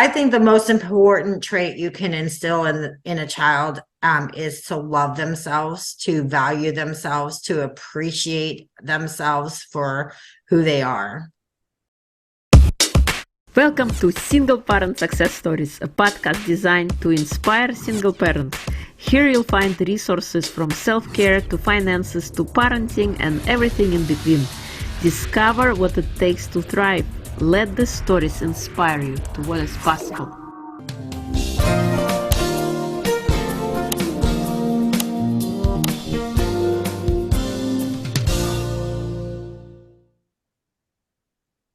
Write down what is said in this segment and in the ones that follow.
I think the most important trait you can instill in a child is to love themselves, to value themselves, to appreciate themselves for who they are. Welcome to Single Parent Success Stories, a podcast designed to inspire single parents. Here you'll find resources from self-care to finances to parenting and everything in between. Discover what it takes to thrive. Let the stories inspire you to what is possible.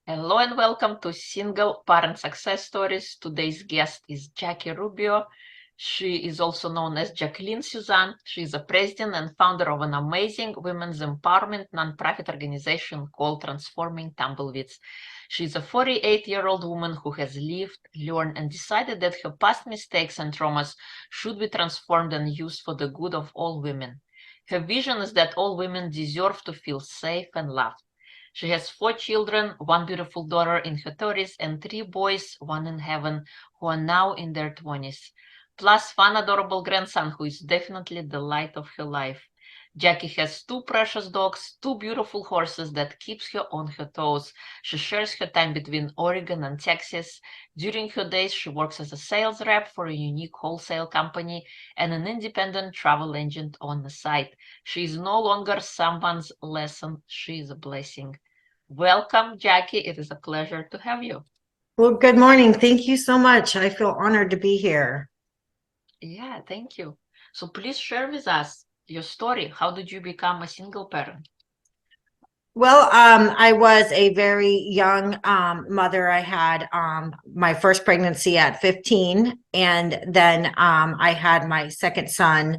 Hello and welcome to Single Parent Success Stories. Today's guest is Jackie Rubio. She is also known as Jacqueline Suzanne. She is a president and founder of an amazing women's empowerment nonprofit organization called Transforming Tumbleweeds. She is a 48-year-old woman who has lived, learned, and decided that her past mistakes and traumas should be transformed and used for the good of all women. Her vision is that all women deserve to feel safe and loved. She has 4 children, 1 beautiful daughter in her 30s, and 3 boys, 1 in heaven, who are now in their 20s. Plus, fun, adorable grandson who is definitely the light of her life. Jackie has 2 precious dogs, 2 beautiful horses that keeps her on her toes. She shares her time between Oregon and Texas. During her days, she works as a sales rep for a unique wholesale company and an independent travel agent on the side. She is no longer someone's lesson, she is a blessing. Welcome, Jackie. It is a pleasure to have you. Well, good morning. Thank you so much. I feel honored to be here. Yeah, thank you. So please share with us your story. How did you become a single parent? Well, I was a very young mother. I had my first pregnancy at 15, and then I had my second son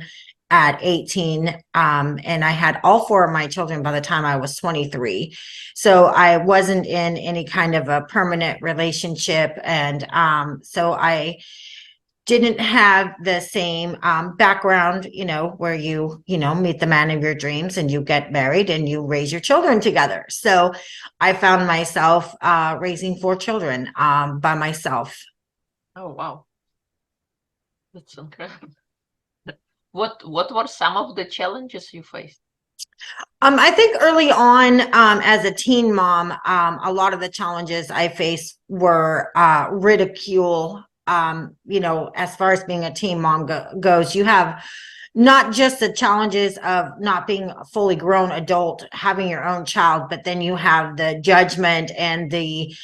at 18, and I had all 4 of my children by the time I was 23. So I wasn't in any kind of a permanent relationship, and so I didn't have the same background, where you meet the man of your dreams and you get married and you raise your children together. So I found myself raising 4 children by myself. Oh, wow. That's incredible. What were some of the challenges you faced? I think early on, as a teen mom, a lot of the challenges I faced were ridicule. As far as being a teen mom goes, you have not just the challenges of not being a fully grown adult, having your own child, but then you have the judgment and the,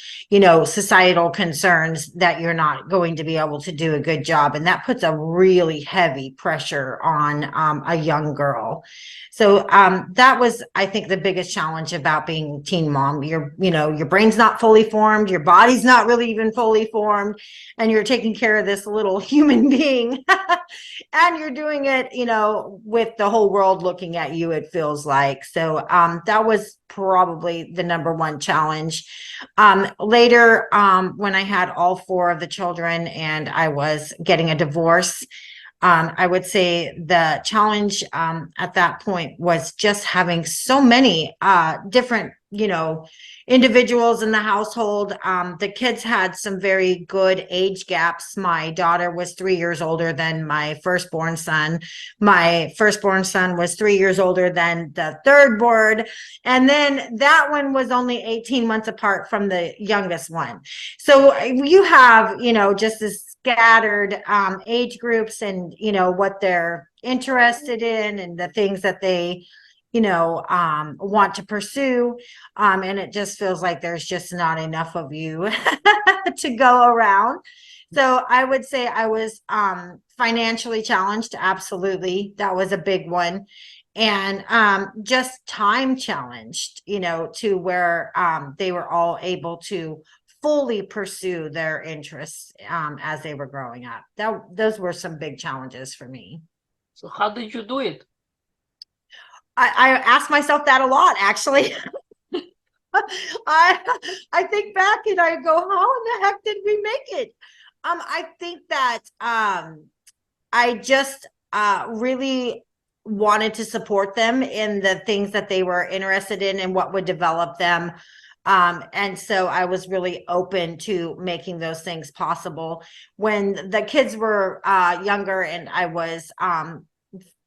societal concerns that you're not going to be able to do a good job. And that puts a really heavy pressure on a young girl. So that was, I think, the biggest challenge about being a teen mom. Your brain's not fully formed, your body's not really even fully formed, and you're taking care of this little human being. And you're doing it, with the whole world looking at you, it feels like. So that was probably the number one challenge. Later, when I had all 4 of the children and I was getting a divorce, I would say the challenge at that point was just having so many different, individuals in the household. The kids had some very good age gaps. My daughter was 3 years older than my firstborn son. My firstborn son was 3 years older than the third born. And then that one was only 18 months apart from the youngest one. So you have, just this scattered age groups and what they're interested in and the things that they want to pursue, and it just feels like there's just not enough of you to go around. So I would say I was financially challenged. Absolutely, that was a big one. And just time challenged, to where they were all able to fully pursue their interests as they were growing up. Those were some big challenges for me. So how did you do it? I ask myself that a lot, actually. I think back and I go, how in the heck did we make it? I think that I just really wanted to support them in the things that they were interested in and what would develop them And so I was really open to making those things possible. When the kids were younger and I was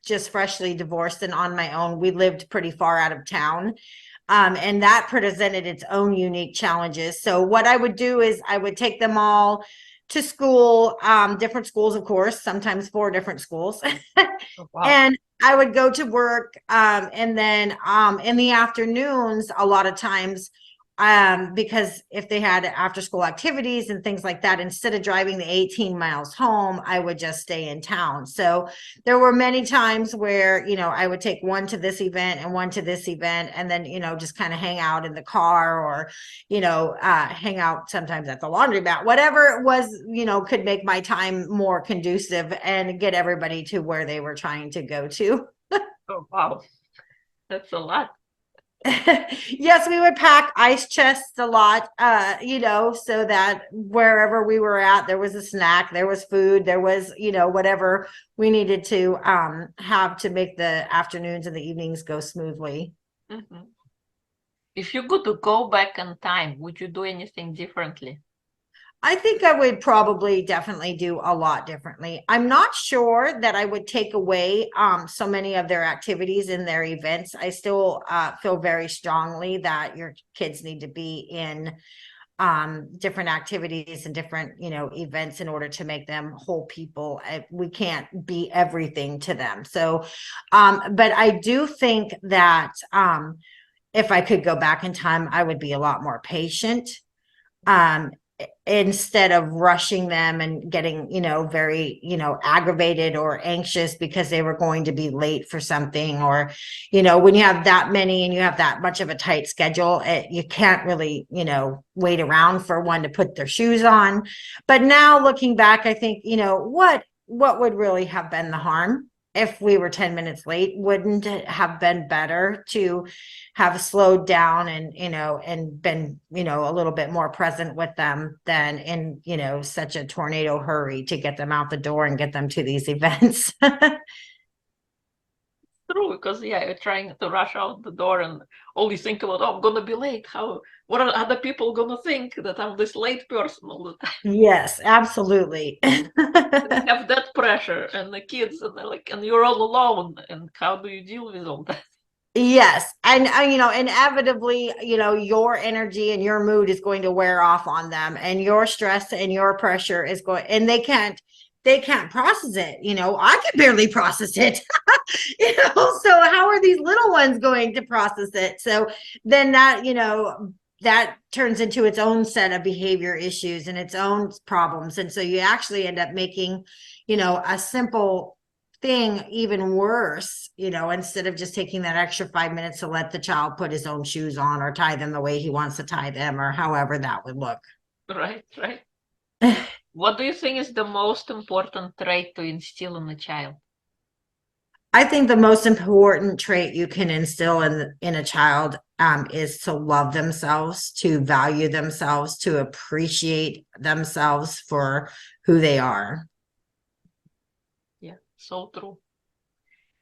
just freshly divorced and on my own, we lived pretty far out of town. And that presented its own unique challenges. So what I would do is I would take them all to school, different schools, of course, sometimes 4 different schools. Oh, wow. And I would go to work. And then in the afternoons, a lot of times, because if they had after school activities and things like that, instead of driving the 18 miles home, I would just stay in town. So there were many times where, I would take one to this event and one to this event, and then, just kind of hang out in the car, or, hang out sometimes at the laundromat, whatever it was, could make my time more conducive and get everybody to where they were trying to go to. Oh, wow. That's a lot. Yes, we would pack ice chests a lot, so that wherever we were at, there was a snack, there was food, there was, whatever we needed to have to make the afternoons and the evenings go smoothly. Mhm. If you could go back in time, would you do anything differently? I think I would probably definitely do a lot differently. I'm not sure that I would take away so many of their activities and their events. I still feel very strongly that your kids need to be in different activities and different, events in order to make them whole people. We can't be everything to them. So, but I do think that if I could go back in time, I would be a lot more patient. Um, instead of rushing them and getting, very, aggravated or anxious because they were going to be late for something, or, when you have that many and you have that much of a tight schedule, you can't really, wait around for one to put their shoes on. But now looking back, I think, what would really have been the harm? If we were 10 minutes late, wouldn't it have been better to have slowed down and, and been, a little bit more present with them than in, such a tornado hurry to get them out the door and get them to these events? True, because yeah, you're trying to rush out the door and only think about, oh, I'm gonna be late. What are other people gonna think that I'm this late person all the time? Yes, absolutely. You have that pressure and the kids, and they're like, and you're all alone. And how do you deal with all that? Yes. And, inevitably, your energy and your mood is going to wear off on them, and your stress and your pressure is going, and they can't process it. I can barely process it. So how are these little ones going to process it? So then that turns into its own set of behavior issues and its own problems. And so you actually end up making, a simple thing even worse, instead of just taking that extra 5 minutes to let the child put his own shoes on or tie them the way he wants to tie them, or however that would look. Right, right. What do you think is the most important trait to instill in a child? I think the most important trait you can instill in a child is to love themselves, to value themselves, to appreciate themselves for who they are. Yeah, so true.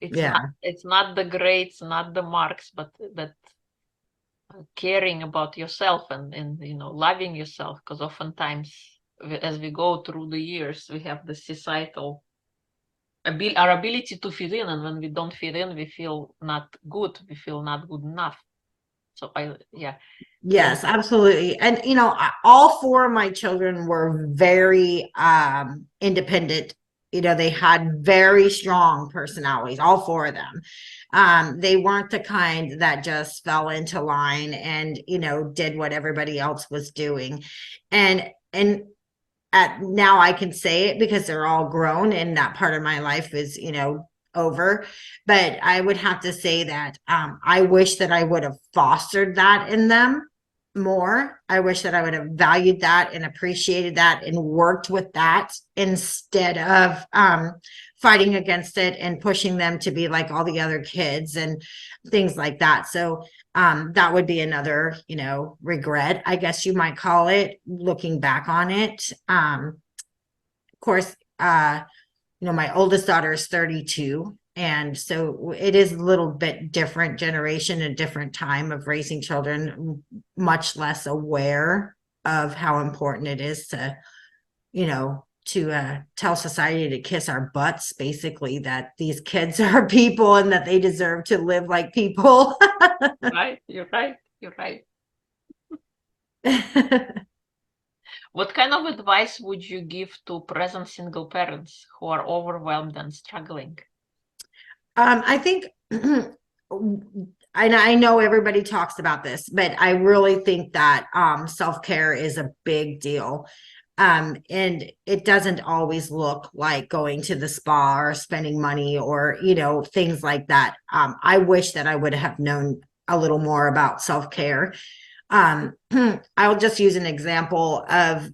It's Yeah. not the grades, not the marks, but that caring about yourself and loving yourself. Because oftentimes, as we go through the years, we have the societal our ability to fit in, and when we don't fit in, we feel not good. We feel not good enough. So yeah. So Yes, absolutely. And all 4 of my children were very independent. They had very strong personalities, all 4 of them. They weren't the kind that just fell into line and, did what everybody else was doing. And at now I can say it because they're all grown and that part of my life is, over. But I would have to say that I wish that I would have fostered that in them more. I wish that I would have valued that and appreciated that and worked with that instead of fighting against it and pushing them to be like all the other kids and things like that. So that would be another, regret, I guess you might call it, looking back on it. Of course, my oldest daughter is 32. And so it is a little bit different generation, a different time of raising children, much less aware of how important it is to, tell society to kiss our butts, basically, that these kids are people and that they deserve to live like people. Right, you're right, you're right. What kind of advice would you give to present single parents who are overwhelmed and struggling? I think, I know everybody talks about this, but I really think that self-care is a big deal. And it doesn't always look like going to the spa or spending money or, things like that. I wish that I would have known a little more about self-care. um I'll just use an example of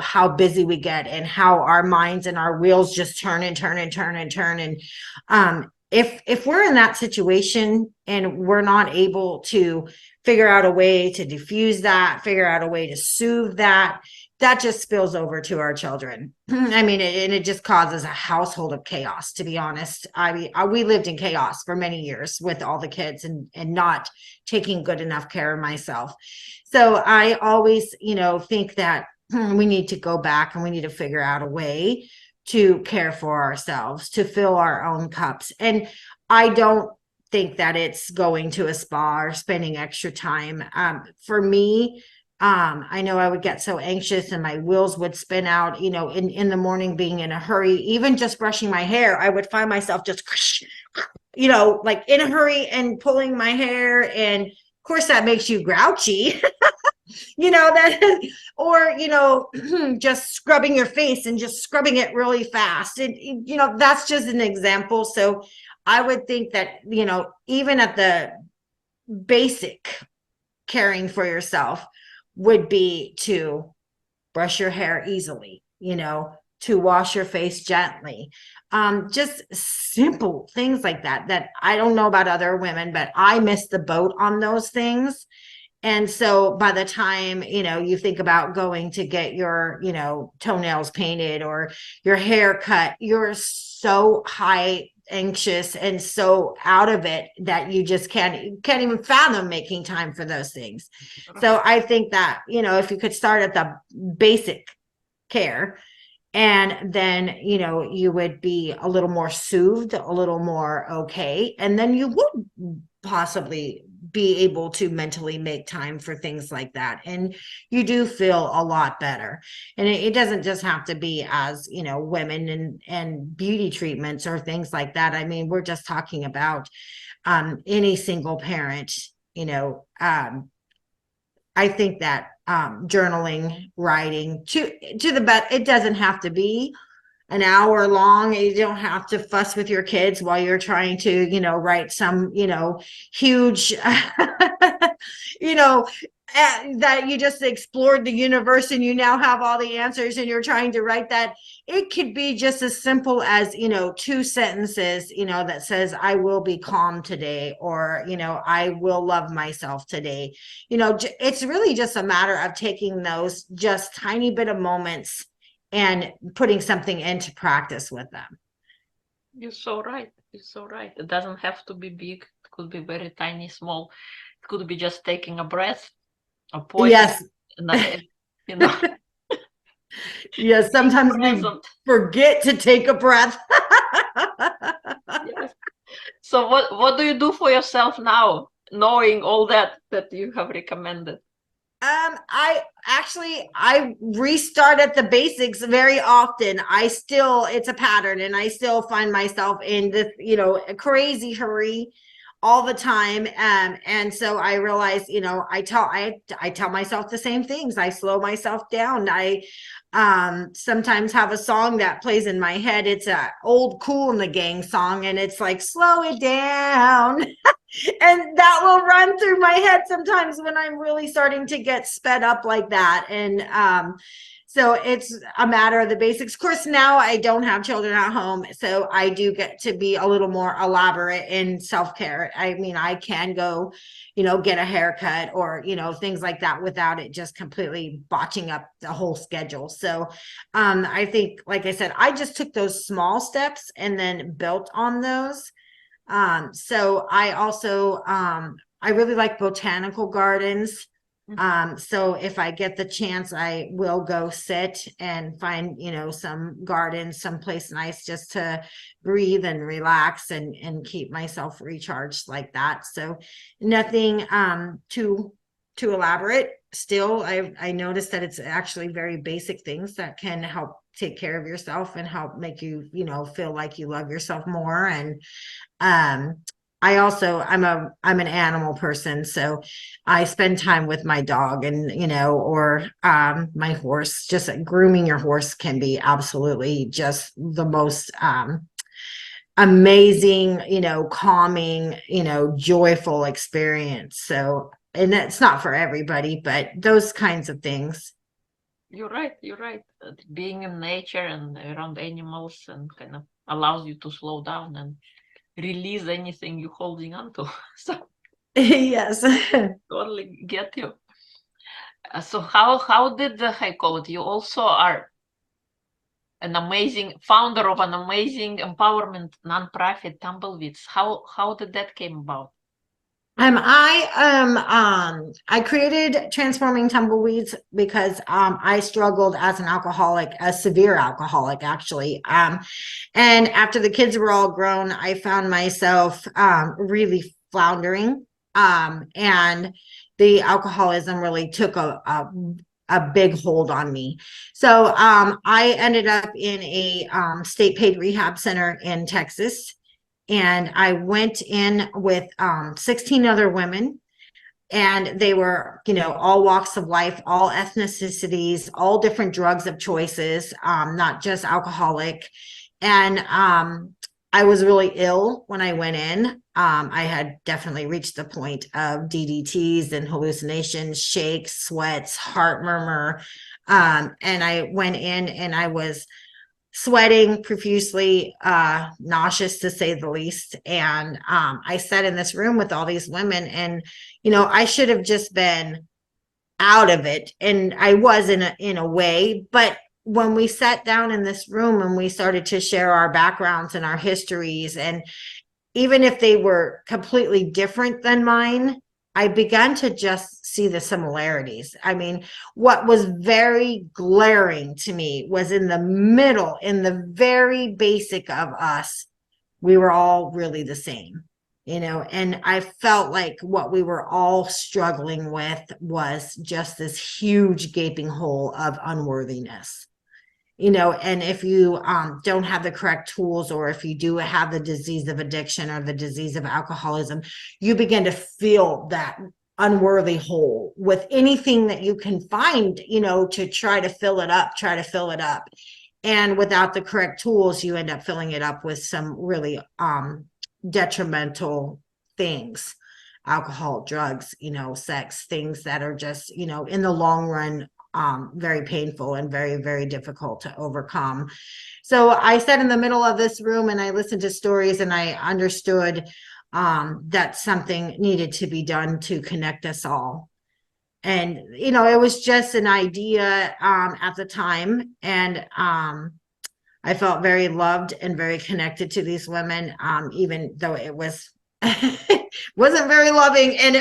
how busy we get and how our minds and our wheels just turn and turn and turn and turn. And if we're in that situation and we're not able to figure out a way to diffuse that, figure out a way to soothe that, that just spills over to our children. I mean, and it just causes a household of chaos, to be honest. I mean, we lived in chaos for many years with all the kids and not taking good enough care of myself. So I always, think that we need to go back and we need to figure out a way to care for ourselves, to fill our own cups. And I don't think that it's going to a spa or spending extra time. For me, I know I would get so anxious and my wheels would spin out, in the morning, being in a hurry, even just brushing my hair, I would find myself just, like in a hurry and pulling my hair. And of course that makes you grouchy, that, or, just scrubbing your face and just scrubbing it really fast. And, that's just an example. So I would think that, even at the basic caring for yourself would be to brush your hair easily, to wash your face gently. Just simple things like that, that I don't know about other women, but I missed the boat on those things. And so by the time, you think about going to get your, toenails painted or your hair cut, you're so anxious and so out of it that you just can't even fathom making time for those things. So I think that, if you could start at the basic care, and then you would be a little more soothed, a little more okay, and then you would possibly be able to mentally make time for things like that, and you do feel a lot better. And it doesn't just have to be as women and beauty treatments or things like that. I mean, we're just talking about any single parent. I think that journaling, writing to the bed, it doesn't have to be an hour long. You don't have to fuss with your kids while you're trying to, write some, huge, that you just explored the universe and you now have all the answers and you're trying to write that. It could be just as simple as, 2 sentences, that says, I will be calm today, or, I will love myself today. It's really just a matter of taking those just tiny bit of moments and putting something into practice with them. You're so right. You're so right. It doesn't have to be big. It could be very tiny, small. It could be just taking a breath, a pause. Yes. Yes, sometimes we forget to take a breath. Yes. So what do you do for yourself now, knowing all that you have recommended? I restart at the basics very often. It's a pattern, and I still find myself in this, a crazy hurry all the time. And so I realize, I tell myself the same things. I slow myself down. I sometimes have a song that plays in my head. It's a old Kool and the Gang song, and it's like, slow it down. And that will run through my head sometimes when I'm really starting to get sped up like that. And so it's a matter of the basics. Of course, now I don't have children at home, so I do get to be a little more elaborate in self-care. I mean, I can go, get a haircut or, things like that without it just completely botching up the whole schedule. So I think, like I said, I just took those small steps and then built on those. So I also, I really like botanical gardens. So if I get the chance, I will go sit and find, some gardens, someplace nice just to breathe and relax and keep myself recharged like that. So nothing, too elaborate. Still, I noticed that it's actually very basic things that can help take care of yourself and help make you, feel like you love yourself more. And I also I'm an animal person, so I spend time with my dog and or my horse. Just grooming your horse can be absolutely just the most amazing, calming, joyful experience. So, and it's not for everybody, but those kinds of things. You're right. You're right. Being in nature and around animals and kind of allows you to slow down and release anything you're holding on to. So Yes. totally get you. So how did I call it? You also are an amazing founder of an amazing empowerment nonprofit, Tumbleweeds. How did that came about? I created Transforming Tumbleweeds because I struggled as an alcoholic, a severe alcoholic actually. And after the kids were all grown, I found myself really floundering. And the alcoholism really took a big hold on me. So I ended up in a state paid rehab center in Texas, and I went in with 16 other women, and they were, all walks of life, all ethnicities, all different drugs of choices, not just alcoholic. And I was really ill when I went in. I had definitely reached the point of DDTs and hallucinations, shakes, sweats, heart murmur. And I went in and I was sweating profusely, nauseous to say the least. And I sat in this room with all these women, and I should have just been out of it, and I was in a way. But when we sat down in this room and we started to share our backgrounds and our histories, and even if they were completely different than mine, I began to just see the similarities. I mean, what was very glaring to me was in the middle, in the very basic of us, we were all really the same, and I felt like what we were all struggling with was just this huge gaping hole of unworthiness. And if you don't have the correct tools, or if you do have the disease of addiction or the disease of alcoholism, you begin to feel that unworthy hole with anything that you can find, to try to fill it up. And without the correct tools, you end up filling it up with some really detrimental things: alcohol, drugs, sex, things that are just, in the long run, very painful and very, very difficult to overcome. So I sat in the middle of this room and I listened to stories, and I understood that something needed to be done to connect us all. And it was just an idea at the time, and I felt very loved and very connected to these women, even though it was wasn't very loving. And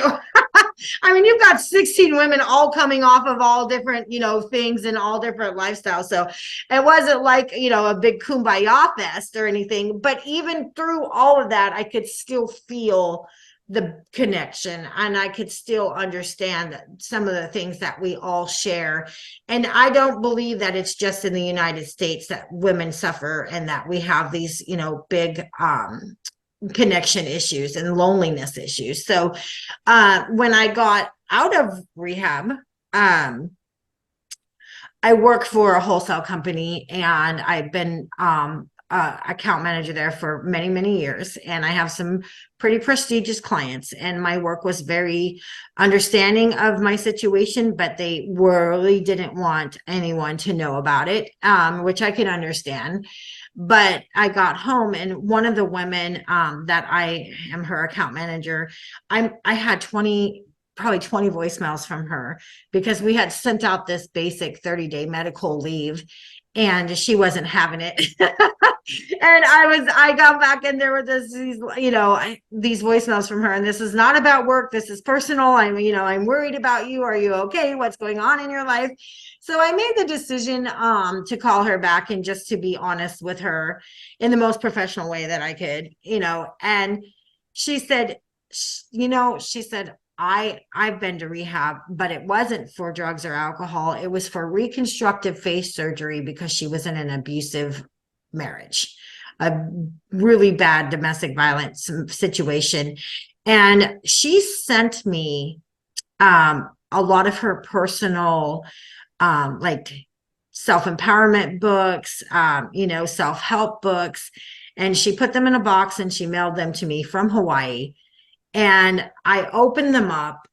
I mean, you've got 16 women all coming off of all different, things and all different lifestyles. So it wasn't like, a big kumbaya fest or anything. But even through all of that, I could still feel the connection, and I could still understand some of the things that we all share. And I don't believe that it's just in the United States that women suffer and that we have these, big connection issues and loneliness issues. So when I got out of rehab, I work for a wholesale company, and I've been account manager there for many, many years. And I have some pretty prestigious clients, and my work was very understanding of my situation, but they really didn't want anyone to know about it, which I can understand. But I got home, and one of the women that I am her account manager, I had probably 20 voicemails from her, because we had sent out this basic 30-day medical leave. and she wasn't having it. And I got back and there were these, these voicemails from her, and this is not about work. This is personal. I'm worried about you. Are you okay? What's going on in your life? So I made the decision, to call her back and just to be honest with her in the most professional way that I could, and she said, she said, I've been to rehab, but it wasn't for drugs or alcohol. It was for reconstructive face surgery because she was in an abusive marriage, a really bad domestic violence situation. And she sent me a lot of her personal like self-empowerment books, self-help books, and she put them in a box and she mailed them to me from Hawaii. And I opened them up,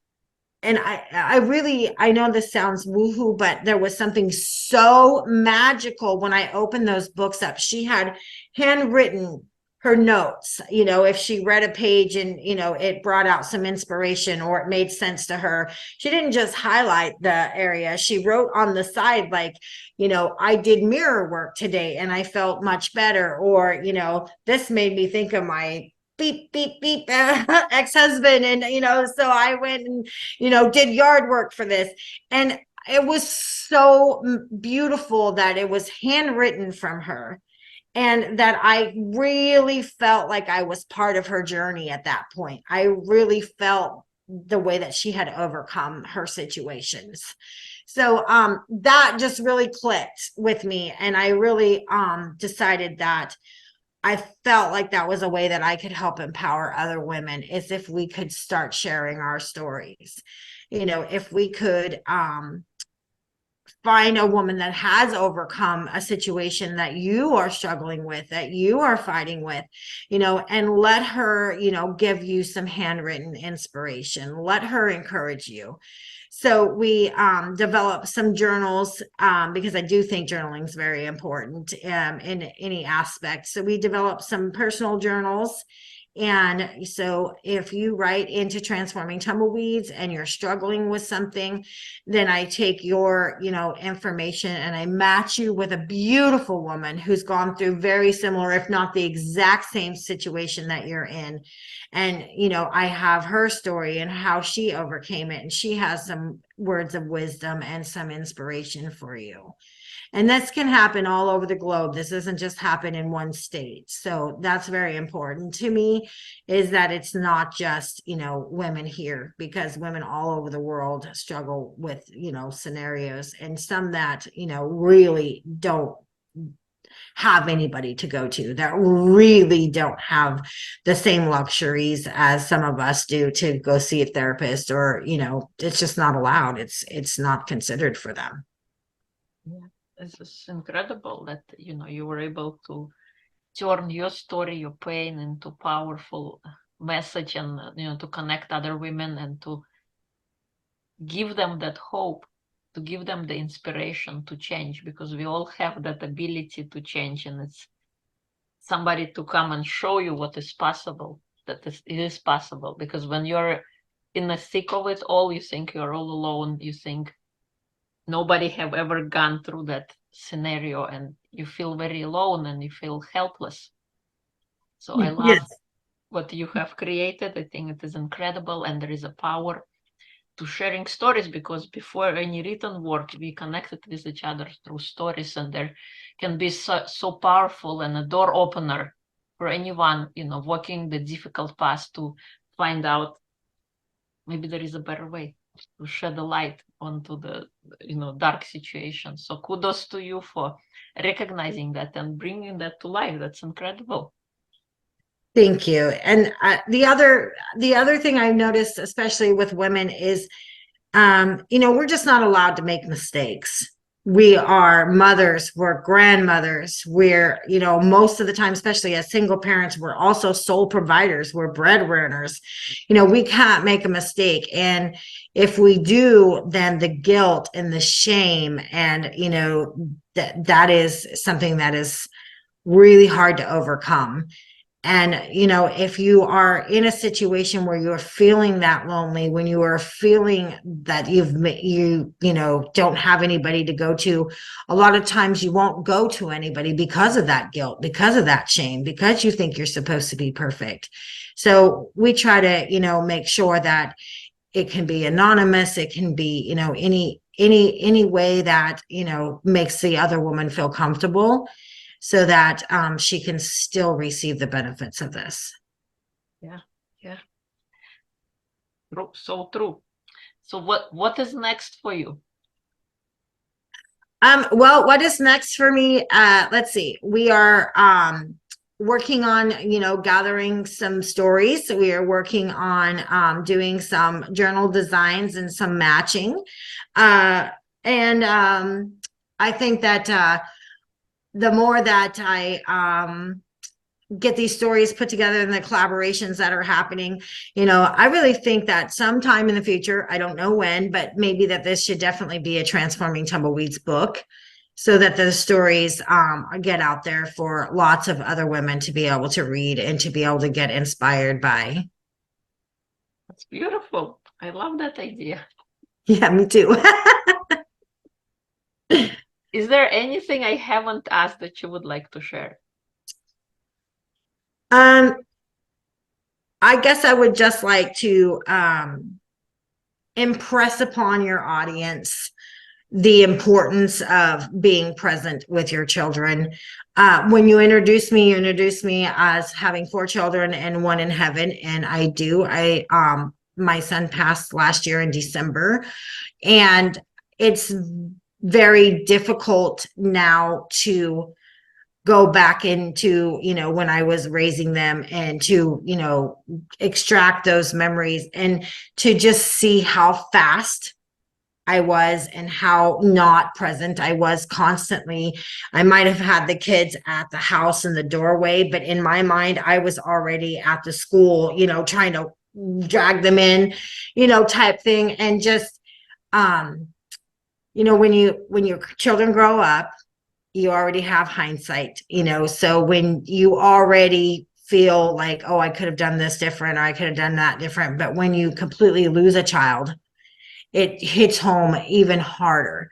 and I know this sounds woohoo, but there was something so magical when I opened those books up. She had handwritten her notes, if she read a page and, it brought out some inspiration or it made sense to her. She didn't just highlight the area. She wrote on the side, like, I did mirror work today and I felt much better. Or, this made me think of my beep beep beep ex-husband, and so I went and did yard work for this. And it was so beautiful that it was handwritten from her, and that I really felt like I was part of her journey at that point. I really felt the way that she had overcome her situations. So that just really clicked with me, and I really decided that I felt like that was a way that I could help empower other women, is if we could start sharing our stories. If we could find a woman that has overcome a situation that you are struggling with, that you are fighting with, and let her, give you some handwritten inspiration, let her encourage you. So we developed some journals, because I do think journaling is very important in any aspect. So we developed some personal journals. And so if you write into Transforming Tumbleweeds and you're struggling with something, then I take your, information and I match you with a beautiful woman who's gone through very similar, if not the exact same situation that you're in. And, I have her story and how she overcame it. And she has some words of wisdom and some inspiration for you. And this can happen all over the globe. This doesn't just happen in one state. So that's very important to me, is that it's not just, women here, because women all over the world struggle with, scenarios, and some that, really don't have anybody to go to, that really don't have the same luxuries as some of us do to go see a therapist, or, it's just not allowed. It's not considered for them. Yeah, this is incredible that you were able to turn your story, your pain, into powerful message, and to connect other women and to give them that hope, to give them the inspiration to change, because we all have that ability to change, and it's somebody to come and show you what is possible, that it is possible. Because when you're in the thick of it all, you think you're all alone, you think nobody have ever gone through that scenario, and you feel very alone and you feel helpless. So I love Yes. what you have created. I think it is incredible, and there is a power to sharing stories, because before any written word, we connected with each other through stories, and there can be so powerful and a door opener for anyone, walking the difficult path, to find out maybe there is a better way, to shed a light onto the dark situation. So kudos to you for recognizing that and bringing that to life. That's incredible. Thank you. And the other thing I noticed, especially with women, is we're just not allowed to make mistakes. We are mothers, we're grandmothers, we're, most of the time, especially as single parents, we're also sole providers, we're breadwinners. We can't make a mistake. And if we do, then the guilt and the shame, and, that is something that is really hard to overcome. And, you know, if you are in a situation where you're feeling that lonely, when you are feeling that you know, don't have anybody to go to, a lot of times you won't go to anybody because of that guilt, because of that shame, because you think you're supposed to be perfect. So we try to, you know, make sure that it can be anonymous. It can be, you know, any way that, you know, makes the other woman feel comfortable, so that she can still receive the benefits of this. Yeah, yeah. So true. So what is next for you? Well, what is next for me? Let's see. We are working on, you know, gathering some stories. We are working on doing some journal designs and some matching. And I think that the more that I get these stories put together and the collaborations that are happening, you know, I really think that sometime in the future, I don't know when, but maybe that this should definitely be a Transforming Tumbleweeds book, so that the stories get out there for lots of other women to be able to read and to be able to get inspired by. That's beautiful. I love that idea. Yeah, me too. Is there anything I haven't asked that you would like to share? um I guess I would just like to impress upon your audience the importance of being present with your children. When you introduced me as having 4 children and 1 in heaven, and I do. My son passed last year in December, and it's very difficult now to go back into, you know, when I was raising them, and to, you know, extract those memories and to just see how fast I was and how not present I was constantly. I might have had the kids at the house in the doorway, but in my mind, I was already at the school, you know, trying to drag them in, you know, type thing. And just, um, you know, when your children grow up, you already have hindsight, you know, so when you already feel like, oh, I could have done this different, or I could have done that different. But when you completely lose a child, it hits home even harder,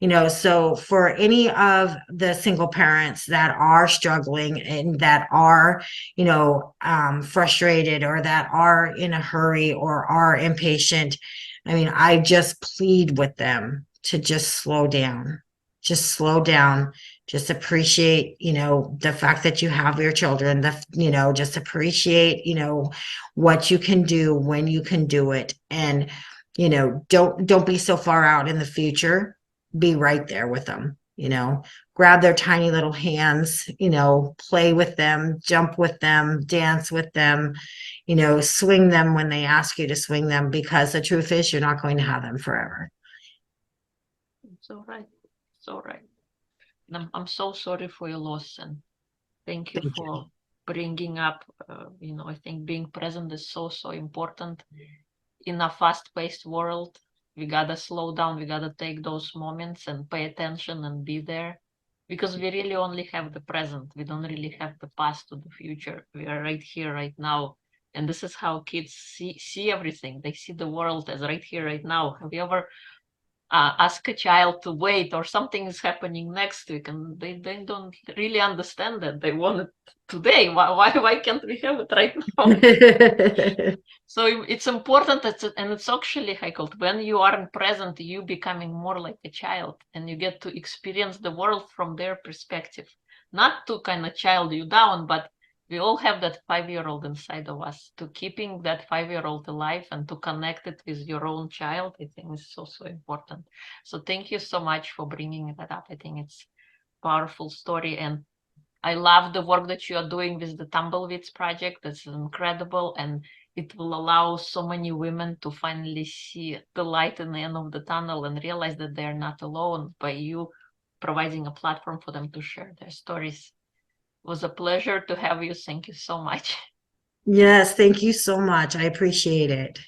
you know. So for any of the single parents that are struggling and that are, you know, frustrated, or that are in a hurry or are impatient, I mean, I just plead with them to just slow down, just slow down, just appreciate, you know, the fact that you have your children, you know, just appreciate, you know, what you can do when you can do it. And, you know, don't be so far out in the future. Be right there with them, you know, grab their tiny little hands, you know, play with them, jump with them, dance with them, you know, swing them when they ask you to swing them, because the truth is you're not going to have them forever. So right. So right. I'm so sorry for your loss, and thank you Thank you. for bringing up, you know, I think being present is so, so important in a fast-paced world. We gotta slow down, we gotta take those moments and pay attention and be there, because we really only have the present. We don't really have the past or the future. We are right here, right now. And this is how kids see everything. They see the world as right here, right now. Have you ever ask a child to wait, or something is happening next week, and they don't really understand that they want it today? Why can't we have it right now? So it's important that, and it's actually called, when you aren't present, you becoming more like a child, and you get to experience the world from their perspective, not to kind of child you down, but we all have that 5-year-old inside of us. To keeping that 5-year-old alive and to connect it with your own child, I think is so, so important. So thank you so much for bringing that up. I think it's a powerful story, and I love the work that you are doing with the Tumbleweeds project. That's incredible, and it will allow so many women to finally see the light in the end of the tunnel and realize that they're not alone, by you providing a platform for them to share their stories. It was a pleasure to have you. Thank you so much. Yes, thank you so much. I appreciate it.